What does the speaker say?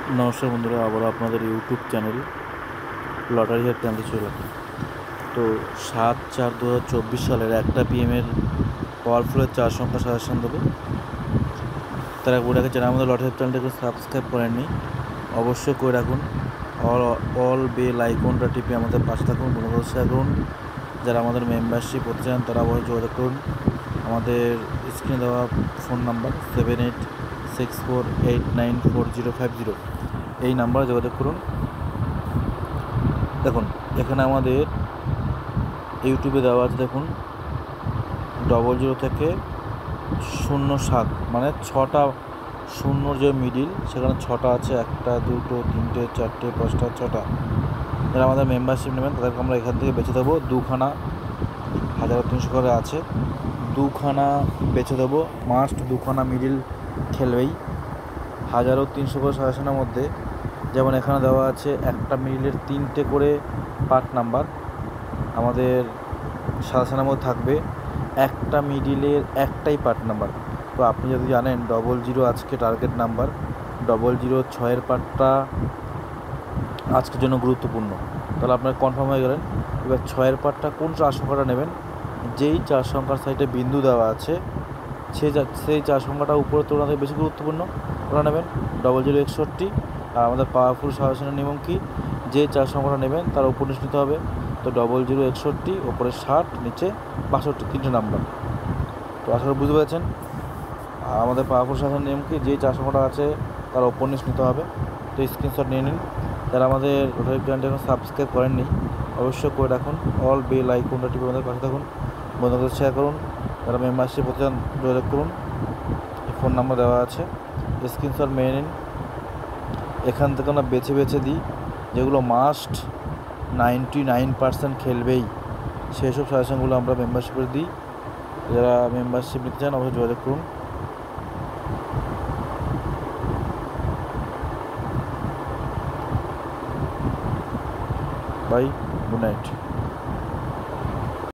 নমস্কার বন্ধুরা, আবারও আপনাদের ইউটিউব চ্যানেল লটারি হেড চ্যানেলে চলে এলাম। তো 7/4/2024 সালের 1টা PM পাওয়ারফুলের 4 সংখ্যা সাজেশন দেবো। তার আগে বলে রাখি, যারা আমাদের লটারি হেড চ্যানেলটাকে সাবস্ক্রাইব করেননি অবশ্যই করে রাখুন। অল বেল আইকনটা টিপে আমাদের পাশে থাকুন, বন্ধুদের শেয়ার করুন। যারা আমাদের মেম্বারশিপ হতে চান তারা অবশ্যই যোগাযোগ করুন। আমাদের স্ক্রিনে দেওয়া ফোন নাম্বার 7864894050 এই নাম্বারে যোগাযোগ করুন। দেখুন, এখানে আমাদের ইউটিউবে দেওয়া আছে, দেখুন 00 থেকে 07, মানে 6টা শূন্যর যে মিডিল সেখানে 6টা আছে, 1টা 2টো 3টে 4টে 5টা 6টা। যারা আমাদের মেম্বারশিপ নেবেন তাদেরকে আমরা এখান থেকে বেছে দেবো। 2খানা 1300 করে আছে, 2খানা বেছে দেবো। Must 2খানা middle খেলবেই। 1300 করে সাজেশনের মধ্যে যেমন এখানে দেওয়া আছে, একটা মিডিলের 3টে করে পার্ট নাম্বার আমাদের সাজেশনের মধ্যে থাকবে। একটা মিডিলের একটাই পার্ট নাম্বার। তো আপনি যদি জানেন 00 আজকে টার্গেট নাম্বার, 00 6-এর পার্টটা আজকের জন্য গুরুত্বপূর্ণ, তাহলে আপনার কনফার্ম হয়ে গেলেন। এবার 6-এর পার্টটা কোন 4 সংখ্যাটা নেবেন, যেই 4 সংখ্যার সাইডে বিন্দু দেওয়া আছে সেই 4 সংখ্যাটা উপরের তুলনায় বেশি গুরুত্বপূর্ণ, ওরা নেবেন। 0061। আর আমাদের পাওয়ারফুল সাজেশনের নিয়ম কি, যে 4 সংখ্যাটা নেবেন তার উপর নিচে নিতে হবে। তো 0061, ওপরে 60, নিচে 62, 3টে নাম্বার। তো আশা করি বুঝতে পেরেছেন। আর আমাদের পাওয়ারফুল সাজেশনের নিয়ম কি, যে 4 সংখ্যাটা আছে তার উপর নিচে নিতে হবে। তো স্ক্রিনশট নিয়ে নিন। যারা আমাদের লটারি চ্যানেলটা এখন সাবস্ক্রাইব করেননি অবশ্যই করে রাখুন। অল বেল আইকনটা টিপে আমাদের পাশে থাকুন, বন্ধুদের শেয়ার করুন। যারা মেম্বারশিপ হতে চান যোগাযোগ করুন, ফোন নাম্বার দেওয়া আছে, স্ক্রিনশট মেরে নিন। এখান থেকে আমরা বেছে বেছে দিই যেগুলো মাস্ট 99% খেলবেই, সেই সব সাজেশনগুলো আমরা মেম্বারশিপে দিই। যারা মেম্বারশিপ নিতে চান অবশ্যই যোগাযোগ করুন। Bye, good night.